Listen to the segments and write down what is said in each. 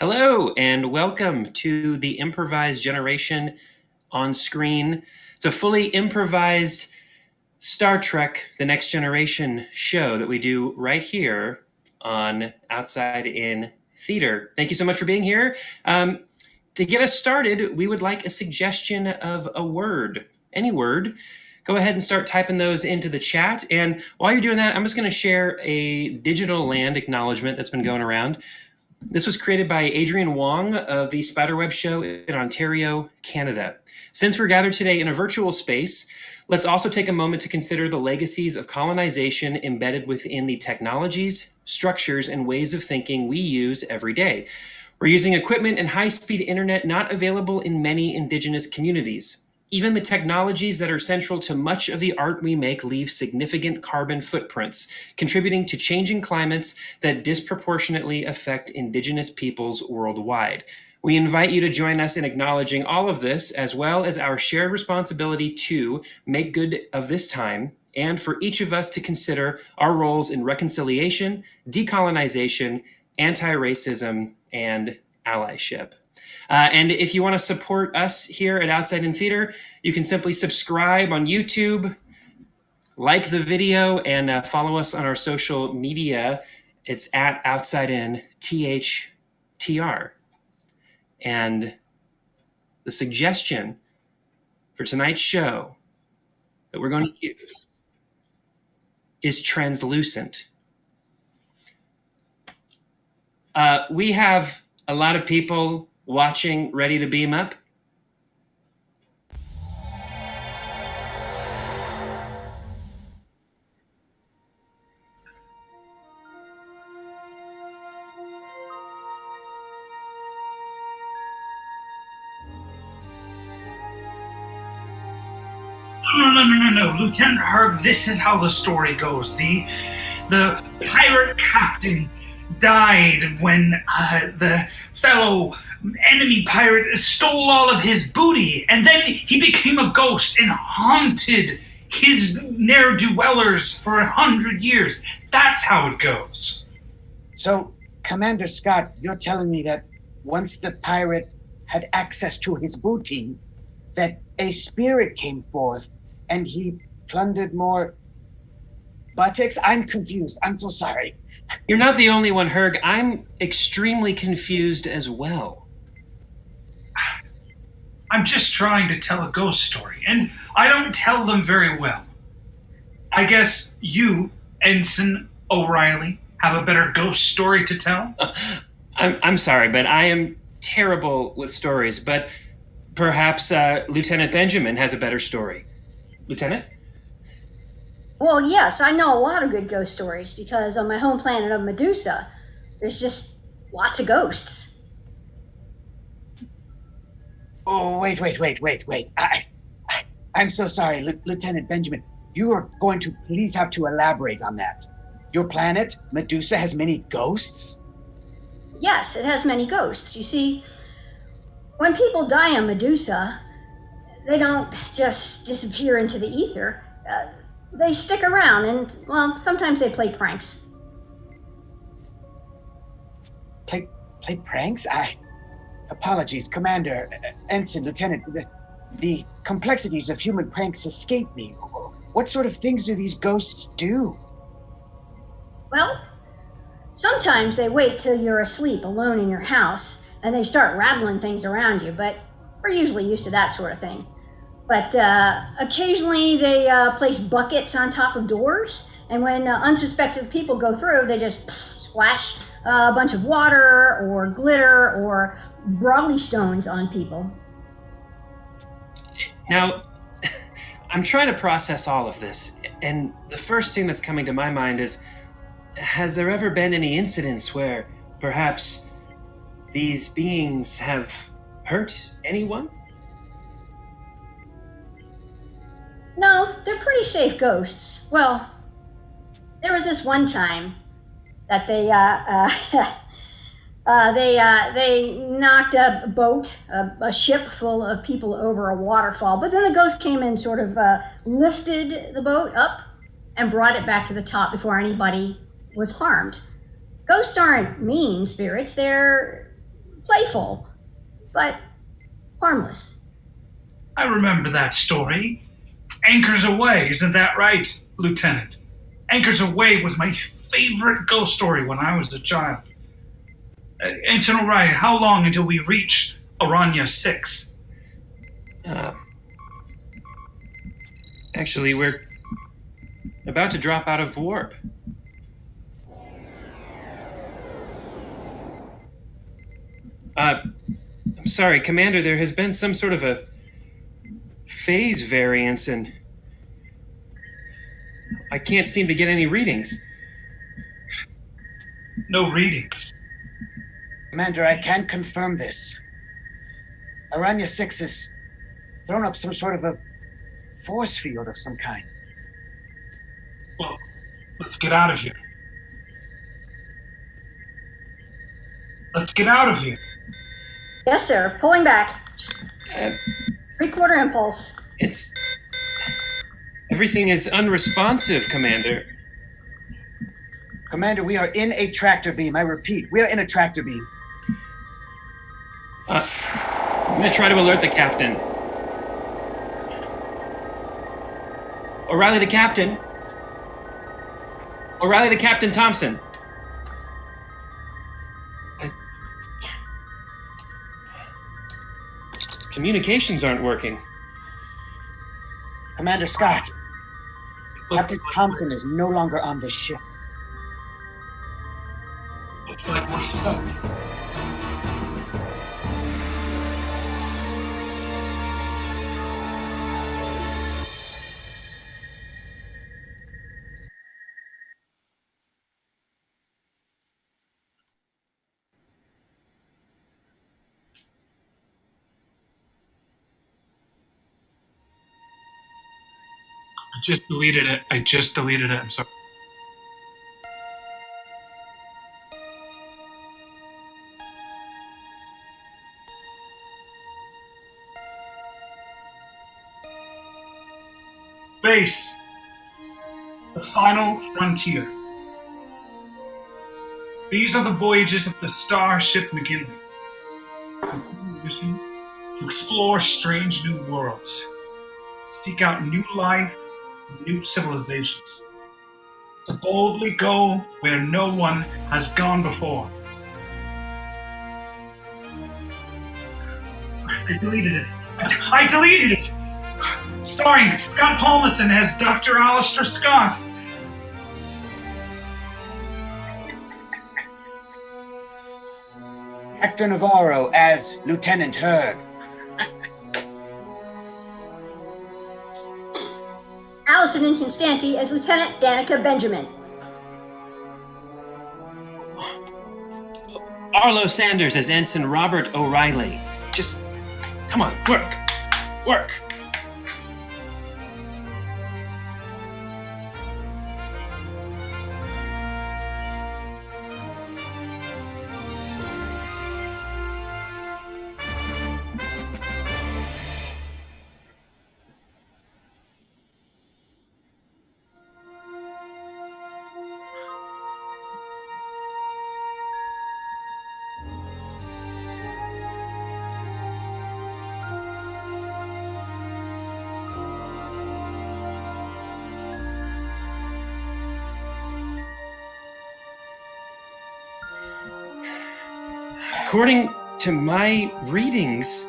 Hello, and welcome to the Improvised Generation Onscreen. It's a fully improvised Star Trek The Next Generation show that we do right here on Outside in Theater. Thank you so much for being here. To get us started, we would like a suggestion of a word, any word. Go ahead and start typing those into the chat. And while you're doing that, I'm just going to share a digital land acknowledgement that's been going around. This was created by Adrian Wong of the Spiderweb Show in Ontario, Canada. Since we're gathered today in a virtual space, let's also take a moment to consider the legacies of colonization embedded within the technologies, structures, and ways of thinking we use every day. We're using equipment and high-speed internet not available in many Indigenous communities. Even the technologies that are central to much of the art we make leave significant carbon footprints, contributing to changing climates that disproportionately affect Indigenous peoples worldwide. We invite you to join us in acknowledging all of this, as well as our shared responsibility to make good of this time, and for each of us to consider our roles in reconciliation, decolonization, anti-racism, and allyship. And if you want to support us here at Outside in Theater, you can simply subscribe on YouTube, like the video, and follow us on our social media. It's at Outside in THTR. And the suggestion for tonight's show that we're going to use is translucent. We have a lot of people watching, ready to beam up. No, Lieutenant Herb, this is how the story goes. The pirate captain died when the fellow enemy pirate stole all of his booty, and then he became a ghost and haunted his ne'er-do-wellers for 100 years. That's how it goes. So, Commander Scott, you're telling me that once the pirate had access to his booty, that a spirit came forth and he plundered more buttocks? I'm confused. I'm so sorry. You're not the only one, Herg. I'm extremely confused as well. I'm just trying to tell a ghost story, and I don't tell them very well. I guess you, Ensign O'Reilly, have a better ghost story to tell? I'm sorry, but I am terrible with stories, but perhaps Lieutenant Benjamin has a better story. Lieutenant? Well, yes, I know a lot of good ghost stories because on my home planet of Medusa, there's just lots of ghosts. Oh, wait. I'm so sorry, Lieutenant Benjamin. You are going to please have to elaborate on that. Your planet, Medusa, has many ghosts? Yes, it has many ghosts. You see, when people die on Medusa, they don't just disappear into the ether. They stick around and, well, sometimes they play pranks. Play pranks? Apologies, Commander, Ensign, Lieutenant. The complexities of human pranks escape me. What sort of things do these ghosts do? Well, sometimes they wait till you're asleep alone in your house and they start rattling things around you, but we're usually used to that sort of thing. But occasionally they place buckets on top of doors, and when unsuspected people go through, they just splash a bunch of water or glitter or broglie stones on people. Now, I'm trying to process all of this, and the first thing that's coming to my mind is, has there ever been any incidents where perhaps these beings have hurt anyone? No, they're pretty safe ghosts. Well, there was this one time that they knocked a boat, a ship full of people over a waterfall, but then the ghost came and sort of lifted the boat up and brought it back to the top before anybody was harmed. Ghosts aren't mean spirits, they're playful, but harmless. I remember that story. Anchors Aweigh, isn't that right, Lieutenant? Anchors Aweigh was my favorite ghost story when I was a child. Ensign O'Reilly, how long until we reach Aranya 6? Actually, we're about to drop out of warp. I'm sorry, Commander, there has been some sort of a phase variance and I can't seem to get any readings. No readings. Commander, I can confirm this. Aranya 6 has thrown up some sort of a force field of some kind. Well, let's get out of here. Let's get out of here. Yes, sir. Pulling back. Uh, 3/4 impulse. Everything is unresponsive, Commander. Commander, we are in a tractor beam. I repeat, we are in a tractor beam. I'm gonna try to alert the captain. O'Reilly to Captain. O'Reilly to Captain Thompson. Communications aren't working. Commander Scott, Looks Captain like Thompson is no longer on this ship. Looks like we're stuck. I just deleted it. I'm sorry. Space. The final frontier. These are the voyages of the starship McGinley. Mission to explore strange new worlds, seek out new life, new civilizations, to boldly go where no one has gone before. I deleted it. I deleted it! Starring Scott Palmason as Dr. Alistair Scott. Hector Navarro as Lieutenant Hurd. Allison Inconstanti as Lieutenant Danica Benjamin. Arlo Sanders as Ensign Robert O'Reilly. Just, come on, work. Work. According to my readings,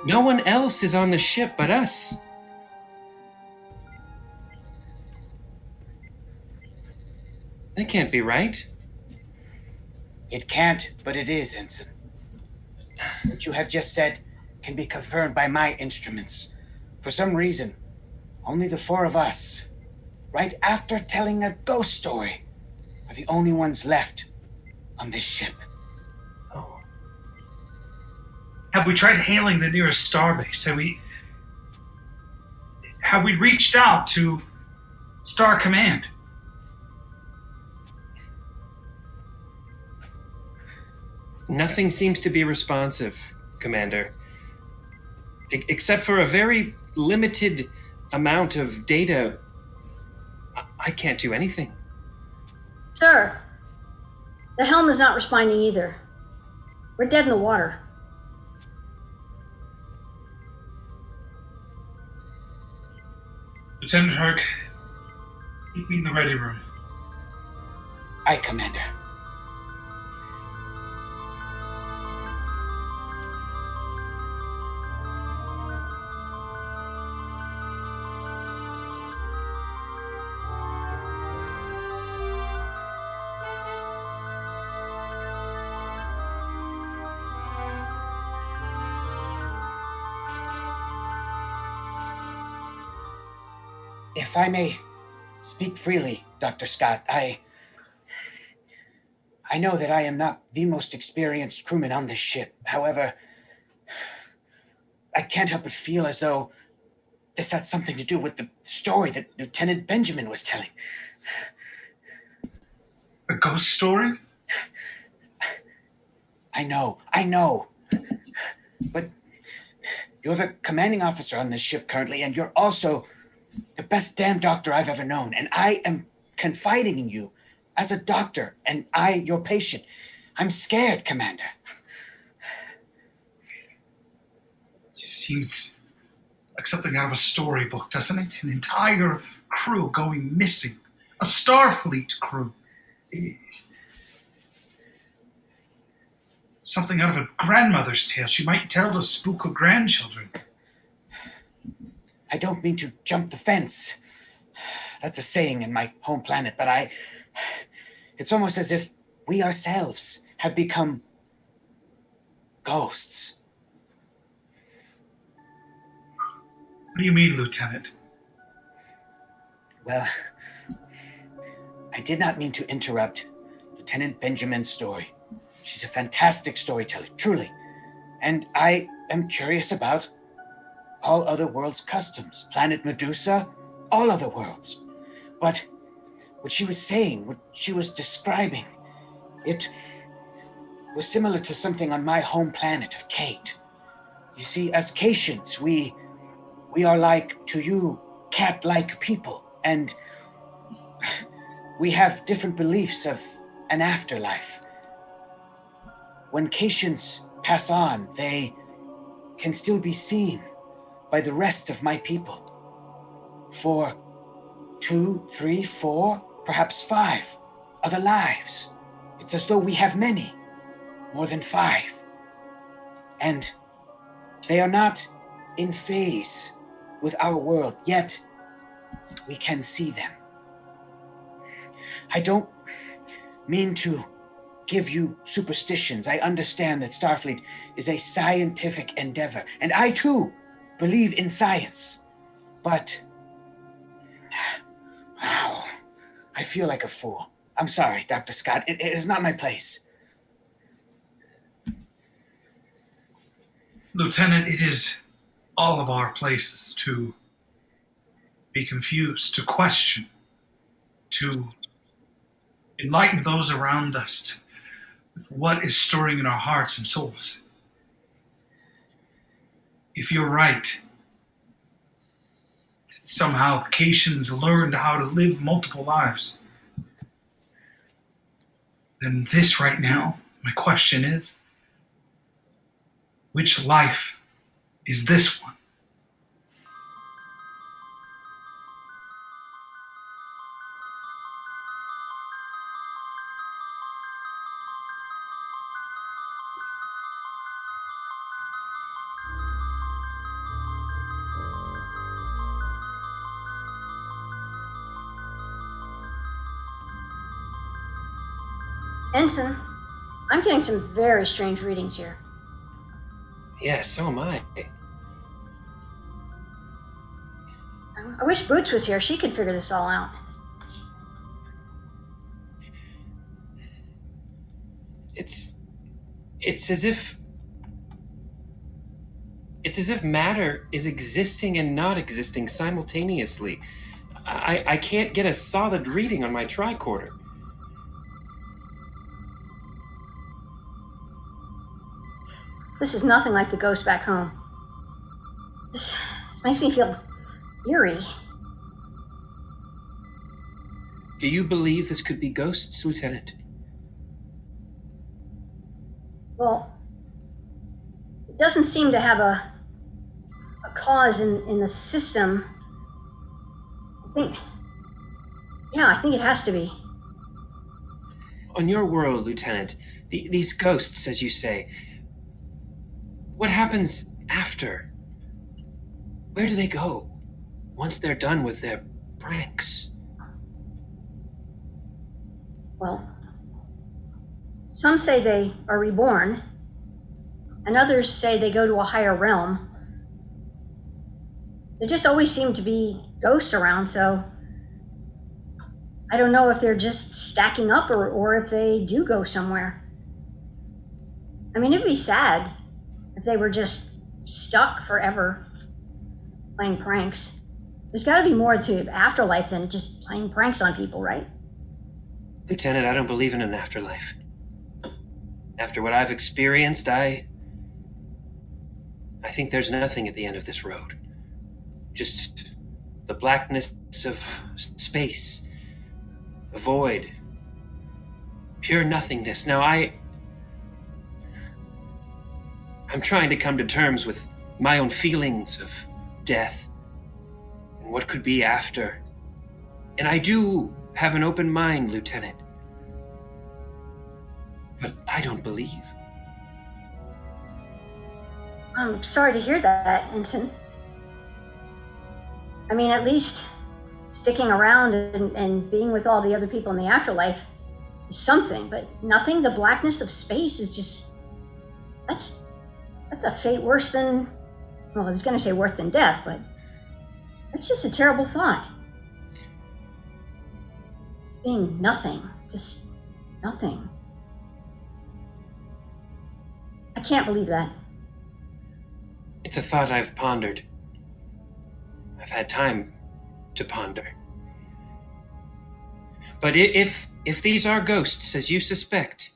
no one else is on the ship but us. That can't be right. It can't, but it is, Ensign. What you have just said can be confirmed by my instruments. For some reason, only the four of us, right after telling a ghost story, are the only ones left on this ship. Oh. Have we tried hailing the nearest starbase? Have we reached out to Star Command? Nothing seems to be responsive, Commander. Except for a very limited amount of data, I can't do anything. Sir, the helm is not responding either. We're dead in the water. Lieutenant Herc, keep me in the ready room. Aye, Commander. If I may speak freely, Dr. Scott, I know that I am not the most experienced crewman on this ship. However, I can't help but feel as though this had something to do with the story that Lieutenant Benjamin was telling. A ghost story? I know. But you're the commanding officer on this ship currently, and you're also the best damn doctor I've ever known. And I am confiding in you as a doctor, and your patient. I'm scared, Commander. It seems like something out of a storybook, doesn't it? An entire crew going missing. A Starfleet crew. Something out of a grandmother's tale she might tell to spook her grandchildren. I don't mean to jump the fence. That's a saying in my home planet, but it's almost as if we ourselves have become ghosts. What do you mean, Lieutenant? Well, I did not mean to interrupt Lieutenant Benjamin's story. She's a fantastic storyteller, truly. And I am curious about all other worlds' customs, planet Medusa, all other worlds. But what she was saying, what she was describing, it was similar to something on my home planet of Kate. You see, as Caitians, we are like, to you, cat-like people, and we have different beliefs of an afterlife. When Caitians pass on, they can still be seen by the rest of my people for 2, 3, 4, perhaps 5 other lives. It's as though we have many, more than 5. And they are not in phase with our world, yet we can see them. I don't mean to give you superstitions. I understand that Starfleet is a scientific endeavor, and I too believe in science. But, wow, I feel like a fool. I'm sorry, Dr. Scott. It is not my place. Lieutenant, it is all of our places to be confused, to question, to enlighten those around us with what is stirring in our hearts and souls. If you're right, somehow Caitians learned how to live multiple lives, then this right now, my question is, which life is this one? Ensign, I'm getting some very strange readings here. Yeah, so am I. I wish Boots was here. She could figure this all out. It's as if matter is existing and not existing simultaneously. I can't get a solid reading on my tricorder. This is nothing like the ghost back home. This makes me feel eerie. Do you believe this could be ghosts, Lieutenant? Well, doesn't seem to have a cause in the system. I think it has to be. On your world, Lieutenant, these ghosts, as you say, what happens after? Where do they go once they're done with their pranks? Well, some say they are reborn, and others say they go to a higher realm. There just always seem to be ghosts around, so I don't know if they're just stacking up or if they do go somewhere. I mean, it'd be sad if they were just stuck forever playing pranks. There's got to be more to afterlife than just playing pranks on people, right? Lieutenant, I don't believe in an afterlife. After what I've experienced, I think there's nothing at the end of this road. Just the blackness of space, a void, pure nothingness. Now I'm trying to come to terms with my own feelings of death and what could be after. And I do have an open mind, Lieutenant. But I don't believe. I'm sorry to hear that, Ensign. I mean, at least sticking around and being with all the other people in the afterlife is something, but nothing. The blackness of space is just, that's a fate worse than, well, I was going to say worse than death, but that's just a terrible thought. Being nothing, just nothing. I can't believe that. It's a thought I've pondered. I've had time to ponder. But if these are ghosts, as you suspect,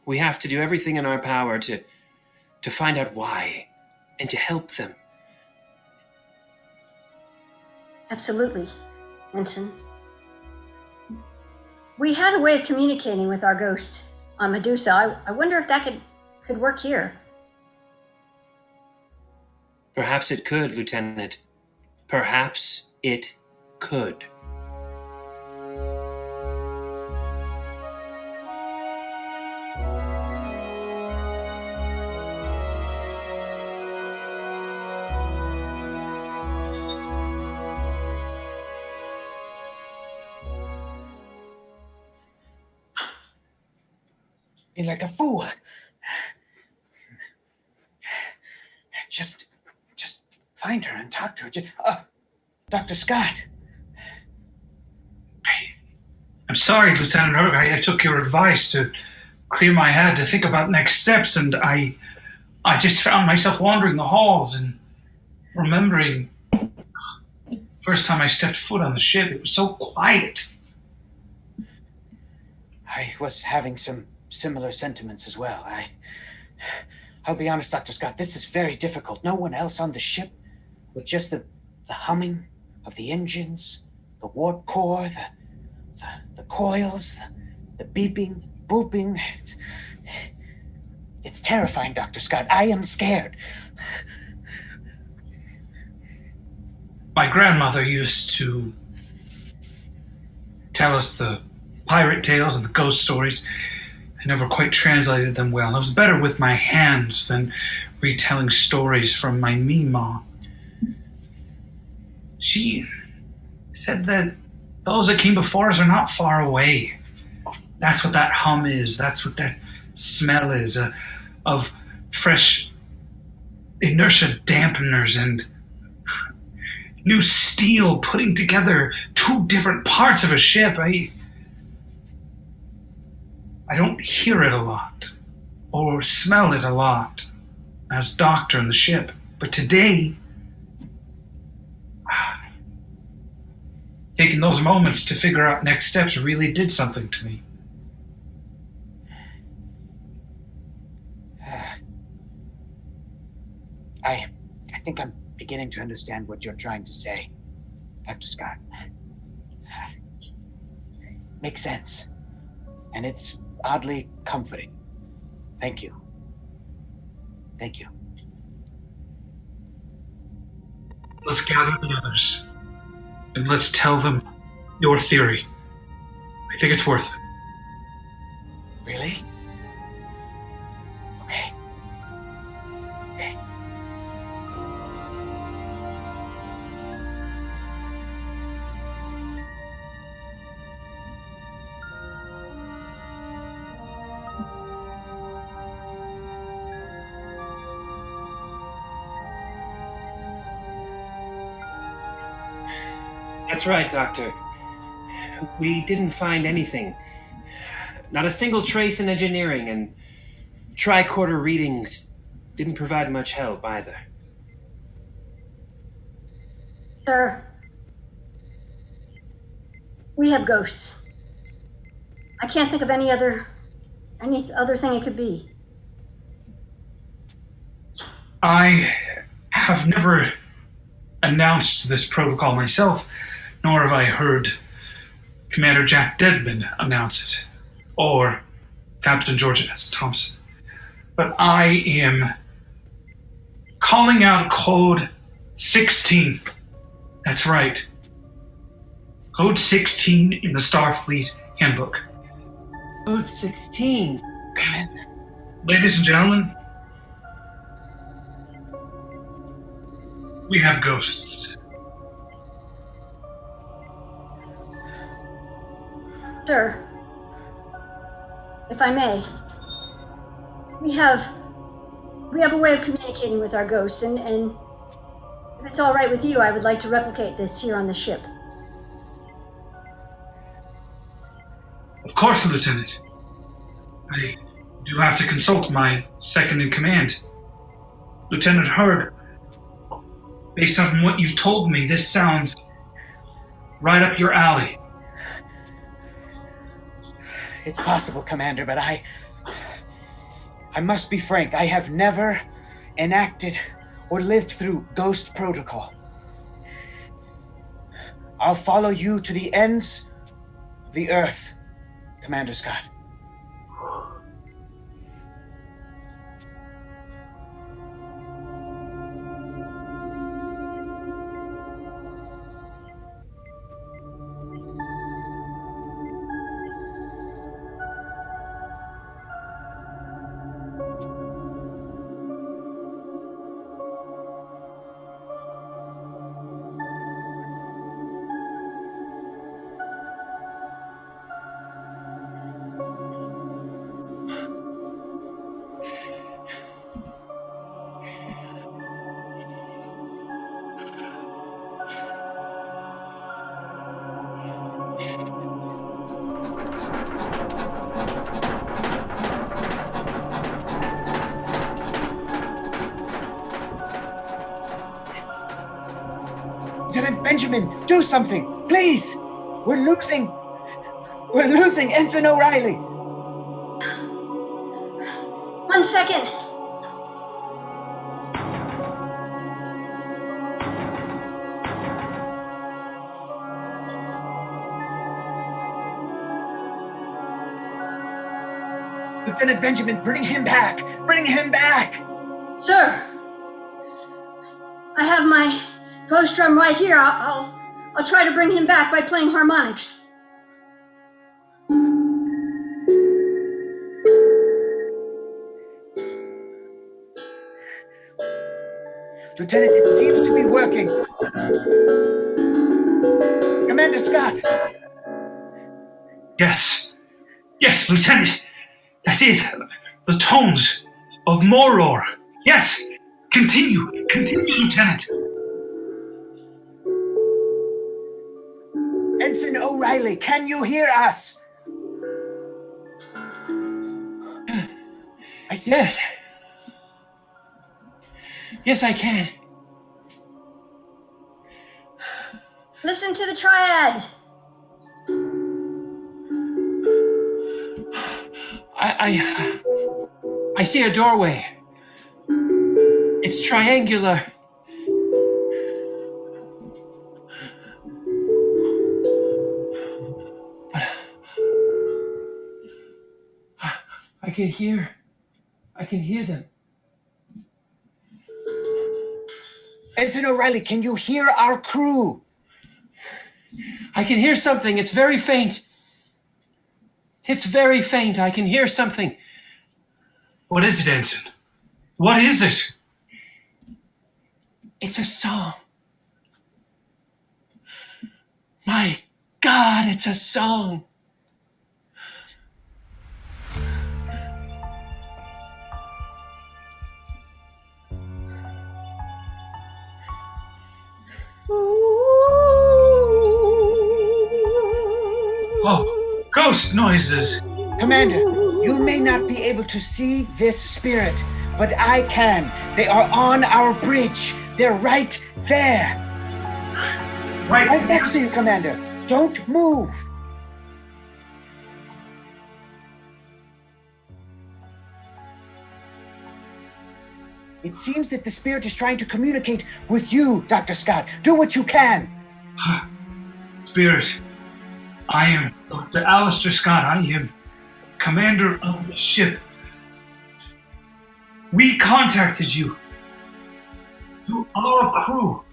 we have to do everything in our power to find out why and to help them. Absolutely, Ensign. We had a way of communicating with our ghost on Medusa. I wonder if that could work here. Perhaps it could, Lieutenant. Perhaps it could. Be like a fool. Just find her and talk to her. Dr. Scott. I'm sorry, Lieutenant Herg. I took your advice to clear my head to think about next steps, and I just found myself wandering the halls and remembering first time I stepped foot on the ship. It was so quiet. I was having some similar sentiments as well. I'll be honest, Dr. Scott, this is very difficult. No one else on the ship, with just the humming of the engines, the warp core, the coils, the beeping, booping. It's terrifying, Dr. Scott. I am scared. My grandmother used to tell us the pirate tales and the ghost stories. I never quite translated them well. I was better with my hands than retelling stories from my Meemaw. She said that those that came before us are not far away. That's what that hum is. That's what that smell is, of fresh inertia dampeners and new steel putting together two different parts of a ship. I don't hear it a lot or smell it a lot as doctor in the ship. But today, taking those moments to figure out next steps really did something to me. I think I'm beginning to understand what you're trying to say, Dr. Scott. Makes sense. And it's oddly comforting. Thank you. Thank you. Let's gather the others, and let's tell them your theory. I think it's worth it. Really? Okay. Okay. That's right, Doctor. We didn't find anything. Not a single trace in engineering, and tricorder readings didn't provide much help either. Sir, we have ghosts. I can't think of any other thing it could be. I have never announced this protocol myself, nor have I heard Commander Jack Deadman announce it, or Captain George S. Thompson. But I am calling out Code 16. That's right. Code 16 in the Starfleet Handbook. Code 16. Ladies and gentlemen, we have ghosts. Sir, if I may, we have a way of communicating with our ghosts, and if it's all right with you, I would like to replicate this here on the ship. Of course, Lieutenant. I do have to consult my second in command, Lieutenant Hurd. Based on what you've told me, this sounds right up your alley. It's possible, Commander, but I must be frank. I have never enacted or lived through Ghost Protocol. I'll follow you to the ends of the earth, Commander Scott. Lieutenant Benjamin, do something, please! We're losing Ensign O'Reilly! 1 second. Lieutenant Benjamin, bring him back! Bring him back! Sir, I have my ghost drum right here. I'll try to bring him back by playing harmonics. Lieutenant, it seems to be working. Commander Scott! Yes. Yes, Lieutenant. That is the tones of Moror. Yes. Continue, Lieutenant. Ensign O'Reilly, can you hear us? I see. Yes. Yes, I can. Listen to the triad. I see a doorway. It's triangular. But I can hear them. Ensign O'Reilly, can you hear our crew? I can hear something. It's very faint. It's very faint. I can hear something. What is it, Ensign? What is it? It's a song. My God, it's a song. Oh, ghost noises. Commander, you may not be able to see this spirit, but I can. They are on our bridge. They're right there. Right next to you, Commander. Don't move. It seems that the spirit is trying to communicate with you, Dr. Scott. Do what you can. Spirit, I am Dr. Alistair Scott. I am commander of the ship. We contacted you. To our crew.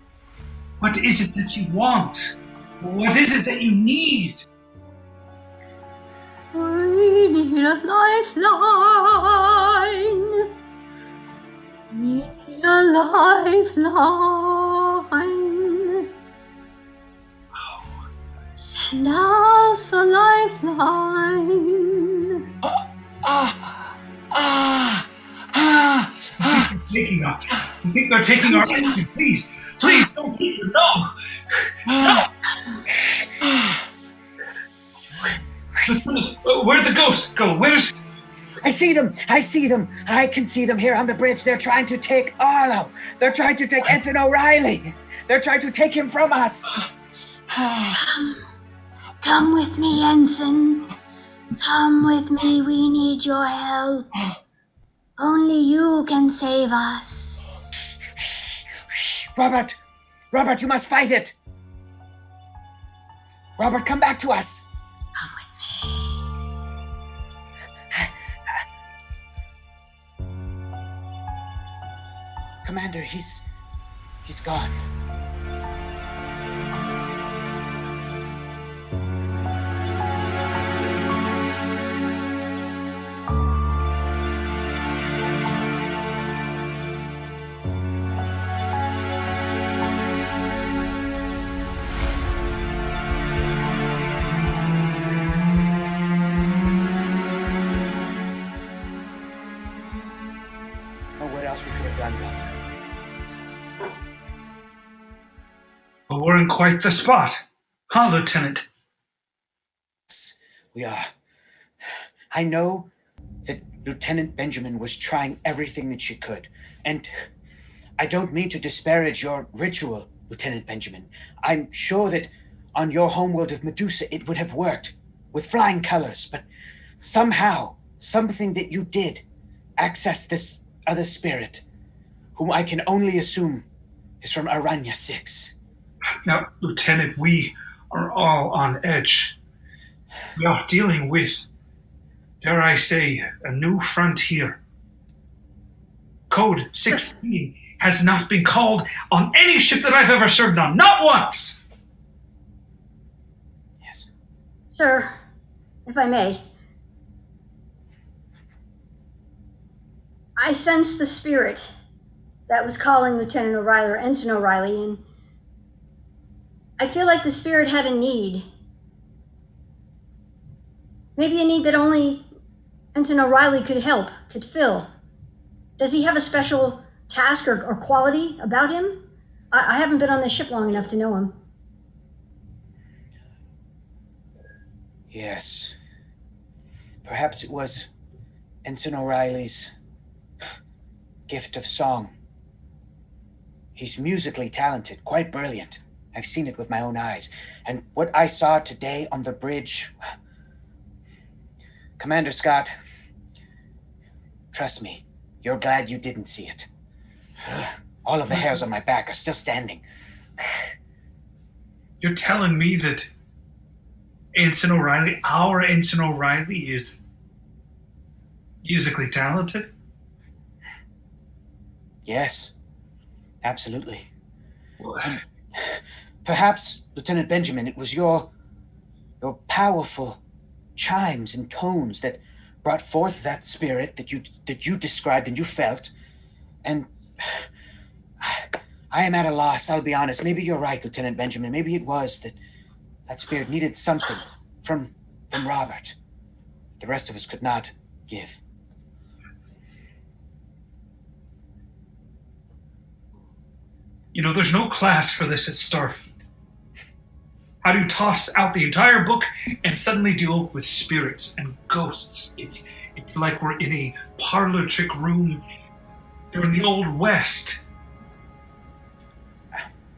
What is it that you want? What is it that you need? We need a lifeline. Need a lifeline. Send us a lifeline. You think they're taking our energy? Please don't take it. No. Where'd the ghosts go? I see them. I can see them here on the bridge. They're trying to take Arlo. They're trying to take Ensign O'Reilly. They're trying to take him from us. Come with me, Ensign. Come with me. We need your help. Only you can save us. Robert, you must fight it. Robert, come back to us. Come with me. Commander, he's gone. Well, we're in quite the spot, huh, Lieutenant? We are. I know that Lieutenant Benjamin was trying everything that she could, and I don't mean to disparage your ritual, Lieutenant Benjamin. I'm sure that on your homeworld of Medusa it would have worked with flying colors, but somehow, something that you did access this other spirit, whom I can only assume is from Aranya 6. Now, Lieutenant, we are all on edge. We are dealing with, dare I say, a new frontier. Code 16 has not been called on any ship that I've ever served on, not once! Yes. Sir, if I may. I sensed the spirit that was calling Lieutenant O'Reilly or Ensign O'Reilly, and I feel like the spirit had a need. Maybe a need that only Ensign O'Reilly could fill. Does he have a special task or quality about him? I haven't been on the ship long enough to know him. Yes. Perhaps it was Ensign O'Reilly's gift of song. He's musically talented, quite brilliant. I've seen it with my own eyes. And what I saw today on the bridge... Commander Scott, trust me, you're glad you didn't see it. All of the hairs on my back are still standing. You're telling me that Ensign O'Reilly, our Ensign O'Reilly, is musically talented? Yes, absolutely. And perhaps, Lieutenant Benjamin, it was your powerful chimes and tones that brought forth that spirit that you described and you felt. And I am at a loss, I'll be honest. Maybe you're right, Lieutenant Benjamin. Maybe it was that spirit needed something from Robert the rest of us could not give. You know, there's no class for this at Starfleet. How do you toss out the entire book and suddenly deal with spirits and ghosts? It's like we're in a parlor trick room during the Old West.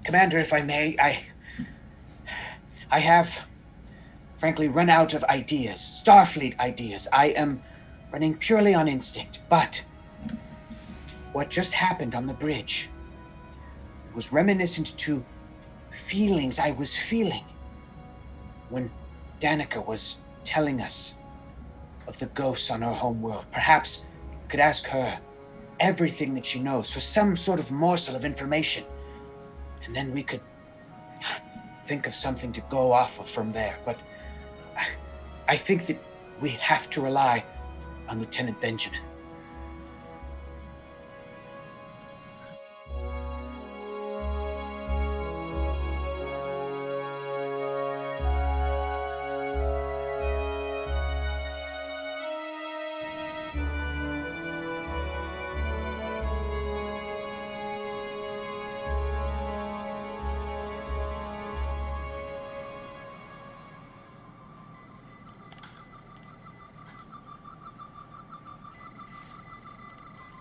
Commander, if I may, I have, frankly, run out of ideas, Starfleet ideas. I am running purely on instinct. But what just happened on the bridge was reminiscent to feelings I was feeling when Danica was telling us of the ghosts on our home world. Perhaps we could ask her everything that she knows for some sort of morsel of information, and then we could think of something to go off of from there. But I think that we have to rely on Lieutenant Benjamin.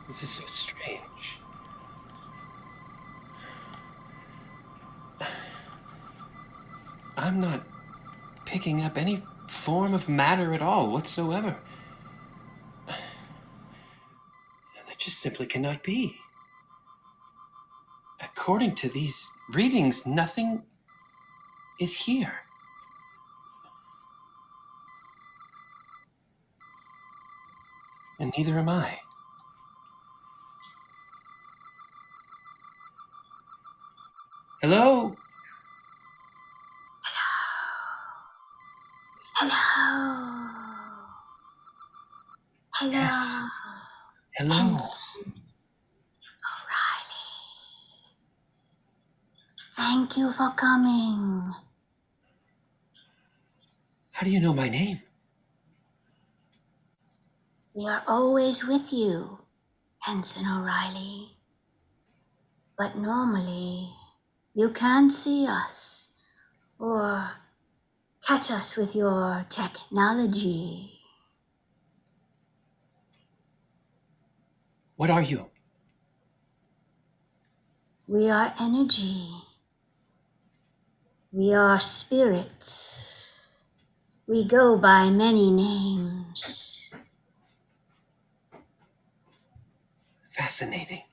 This is so strange. I'm not picking up any form of matter at all whatsoever. That just simply cannot be. According to these readings, nothing is here. And neither am I. Hello? Hello. Hello. Yes. Hello. Ensign O'Reilly. Thank you for coming. How do you know my name? We are always with you, Ensign O'Reilly. But normally, you can't see us or catch us with your technology. What are you? We are energy. We are spirits. We go by many names. Fascinating.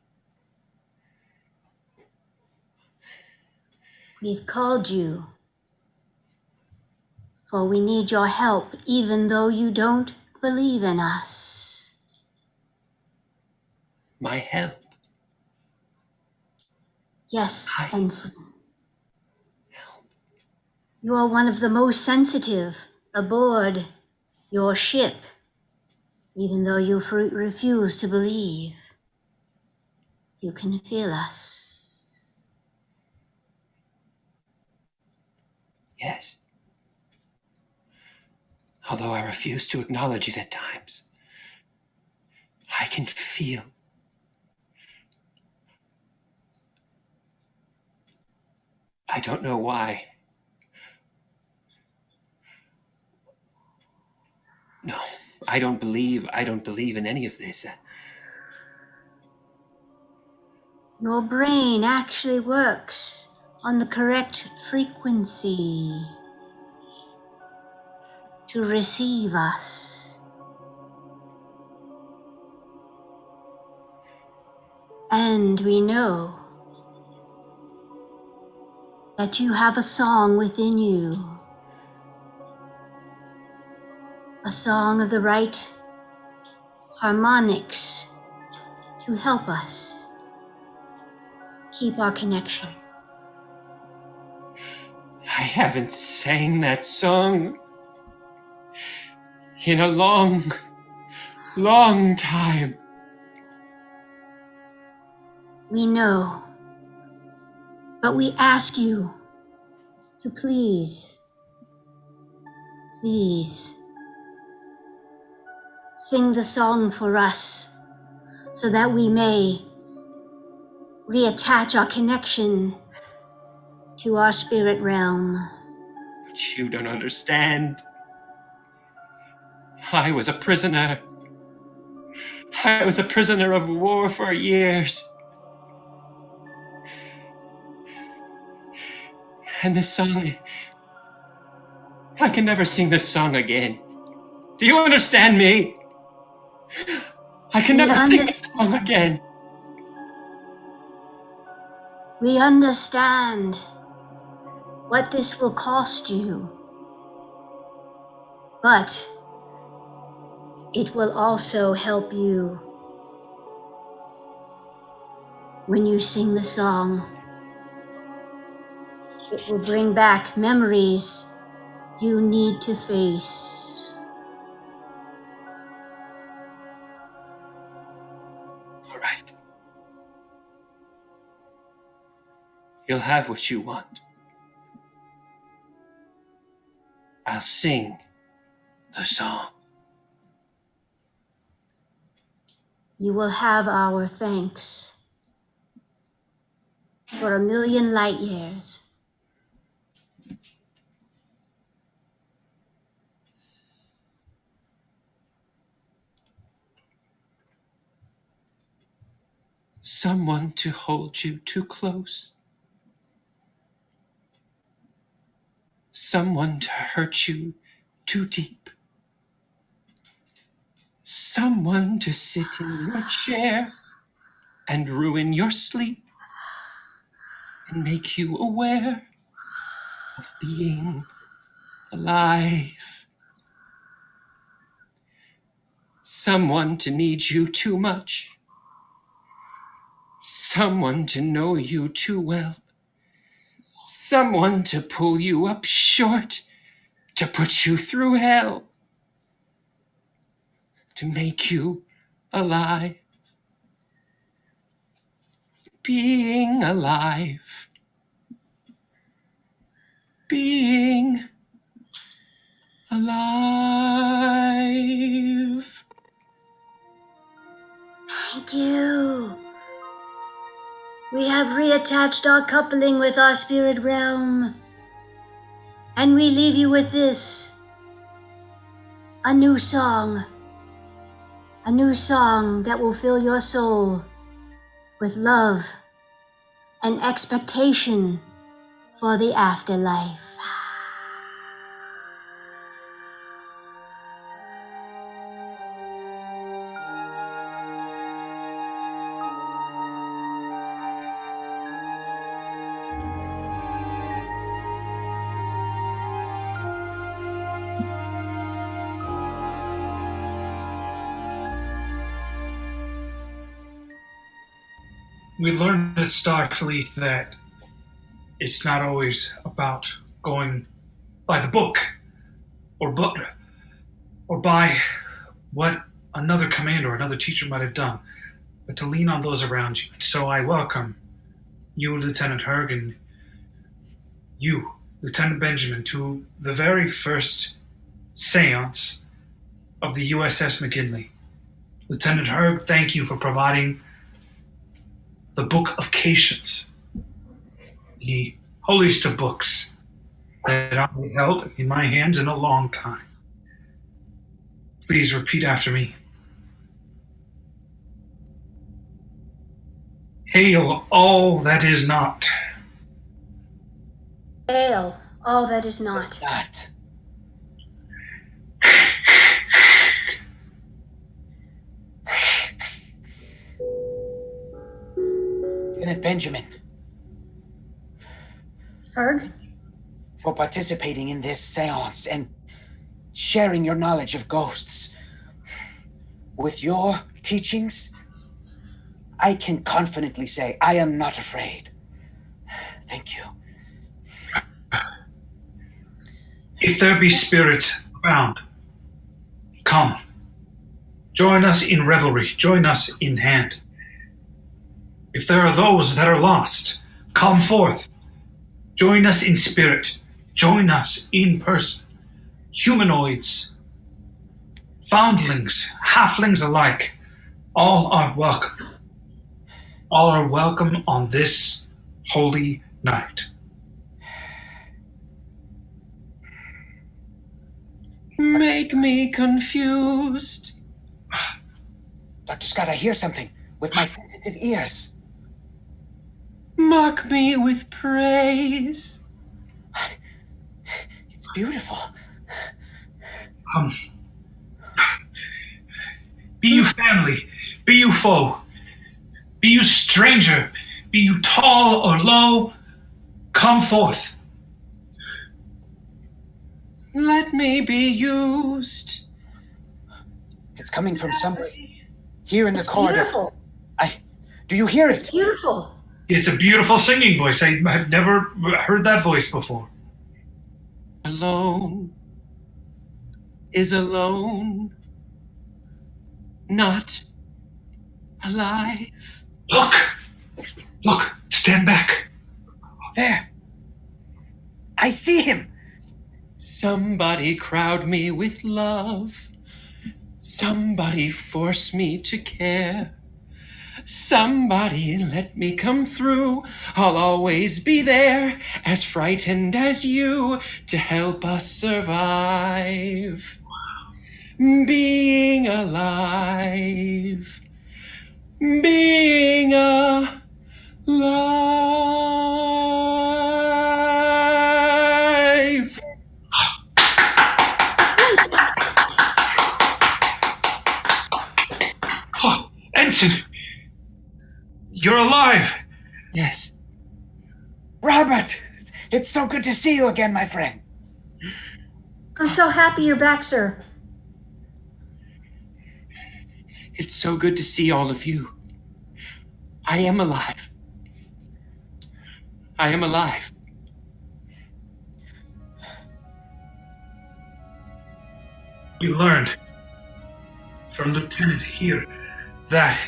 We've called you, for we need your help even though you don't believe in us. My help? Yes, Hi. Ensign. Help. You are one of the most sensitive aboard your ship, even though you refuse to believe. You can feel us. Yes. Although I refuse to acknowledge it at times, I can feel. I don't know why. No, I don't believe in any of this. Your brain actually works on the correct frequency to receive us. And we know that you have a song within you, a song of the right harmonics to help us keep our connection. I haven't sang that song in a long, long time. We know, but we ask you to please sing the song for us so that we may reattach our connection to our spirit realm. But you don't understand. I was a prisoner. I was a prisoner of war for years. And this song, I can never sing this song again. Do you understand me? I can never sing this song again. We understand what this will cost you, but it will also help you when you sing the song. It will bring back memories you need to face. All right. You'll have what you want. I'll sing the song. You will have our thanks for 1,000,000 light years. Someone to hold you too close. Someone to hurt you too deep. Someone to sit in your chair and ruin your sleep and make you aware of being alive. Someone to need you too much. Someone to know you too well. Someone to pull you up short, to put you through hell, to make you alive. Being alive. Being alive. Thank you. We have reattached our coupling with our spirit realm. And we leave you with this. A new song. A new song that will fill your soul with love and expectation for the afterlife. We learned at Starfleet that it's not always about going by the book or by what another commander or another teacher might have done, but to lean on those around you. And so I welcome you, Lieutenant Herg, and you, Lieutenant Benjamin, to the very first seance of the USS McGinley. Lieutenant Herg, thank you for providing the Book of Patience, the holiest of books that I have held in my hands in a long time. Please repeat after me. Hail all that is not. Hail all that is not. That. Lieutenant Benjamin, Herg? for participating in this seance and sharing your knowledge of ghosts. With your teachings, I can confidently say I am not afraid. Thank you. If there be spirits abound, come. Join us in revelry, join us in hand. If there are those that are lost, come forth. Join us in spirit, join us in person. Humanoids, foundlings, halflings alike, all are welcome. All are welcome on this holy night. Make me confused. Dr. Scott, I hear something with my sensitive ears. Mock me with praise. It's beautiful. Be you family, be you foe, be you stranger, be you tall or low, come forth. Let me be used. It's coming from somewhere here in the It's corridor. beautiful. Do you hear It's it? beautiful. It's a beautiful singing voice. I've never heard that voice before. Alone is alone, not alive. Look, stand back. There. I see him. Somebody crowd me with love. Somebody force me to care. Somebody let me come through. I'll always be there, as frightened as you, to help us survive. Being alive. Being alive. Oh, Ensign, you're alive. Yes. Robert, it's so good to see you again, my friend. I'm so happy you're back, sir. It's so good to see all of you. I am alive. I am alive. We learned from Lieutenant here that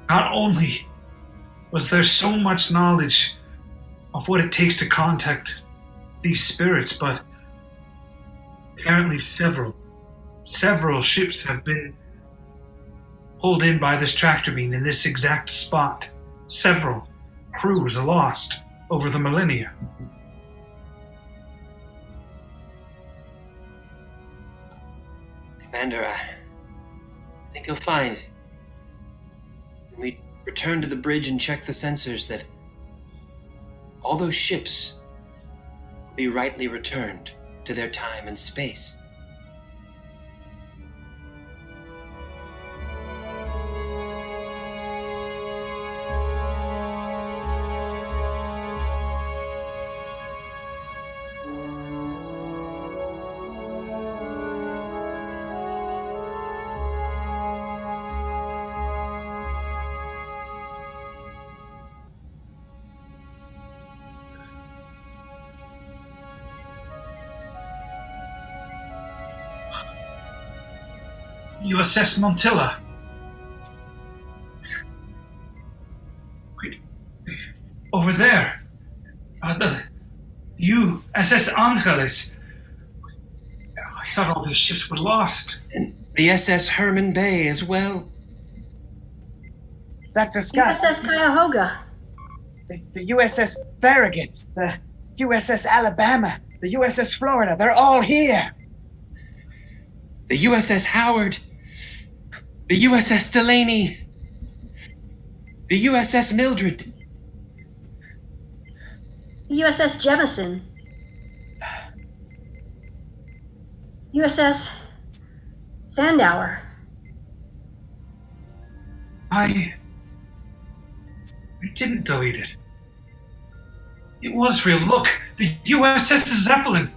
not only was there so much knowledge of what it takes to contact these spirits, but apparently several ships have been pulled in by this tractor beam in this exact spot. Several crews are lost over the millennia. Commander, I think you'll find, when we return to the bridge and check the sensors, that all those ships will be rightly returned to their time and space. USS Montilla. Wait, over there. The USS Angeles. I thought all these ships were lost. And the SS Herman Bay as well. Dr. Scott, USS Cuyahoga. the USS Farragut, the USS Alabama, the USS Florida, they're all here. The USS Howard. The USS Delaney. The USS Mildred. The USS Jemison. USS Sandower. I didn't delete it. It was real. Look, the USS Zeppelin.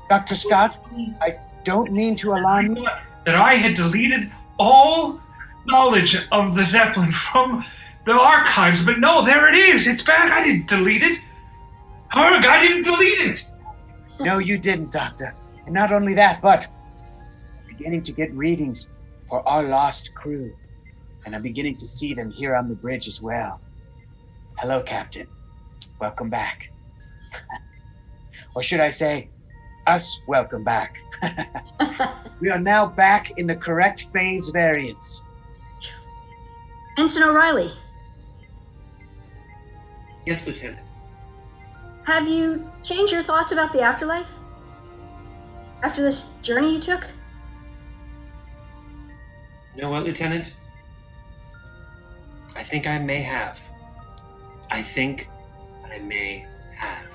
Dr. Scott, I don't mean to I alarm you. thought that I had deleted all knowledge of the Zeppelin from the archives, but no, there it is. It's back. I didn't delete it. Harg, I didn't delete it! No, you didn't, Doctor. And not only that, but I'm beginning to get readings for our lost crew. And I'm beginning to see them here on the bridge as well. Hello, Captain. Welcome back. Or should I say, us welcome back. We are now back in the correct phase variance. Ensign O'Reilly, Yes, Lieutenant. have you changed your thoughts about the afterlife? After this journey you took? You know what, Lieutenant? I think I may have. I think I may have.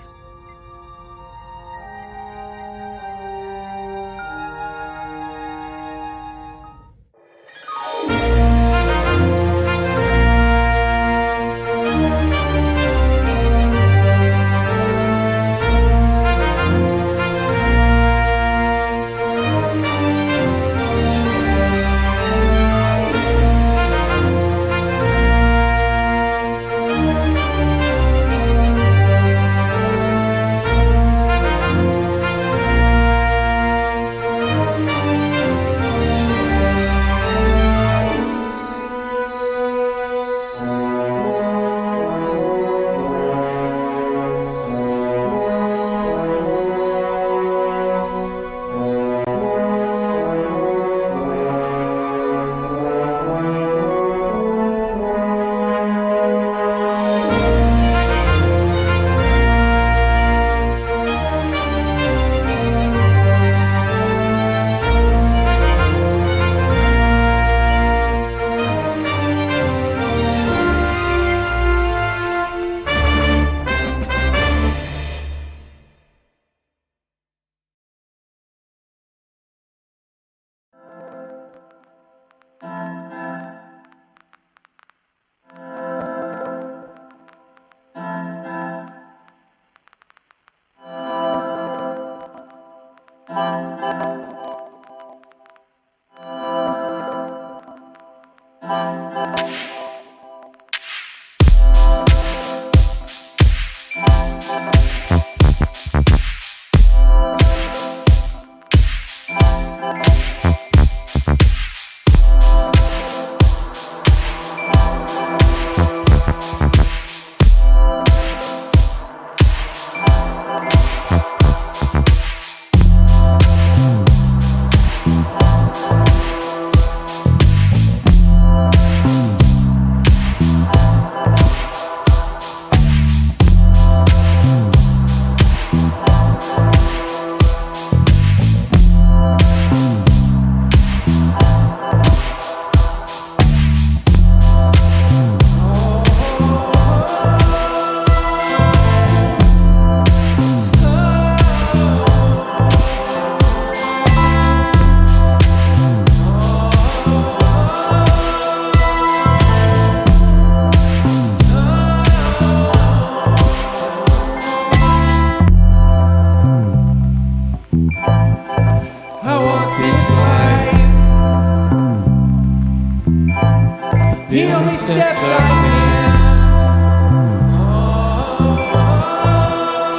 steps I can.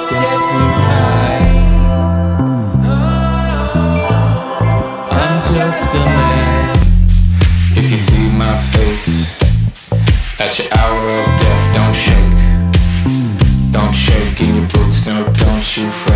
Steps too high. I'm just a man. If you see my face at your hour of death, don't shake. Don't shake in your boots, no, don't you fret.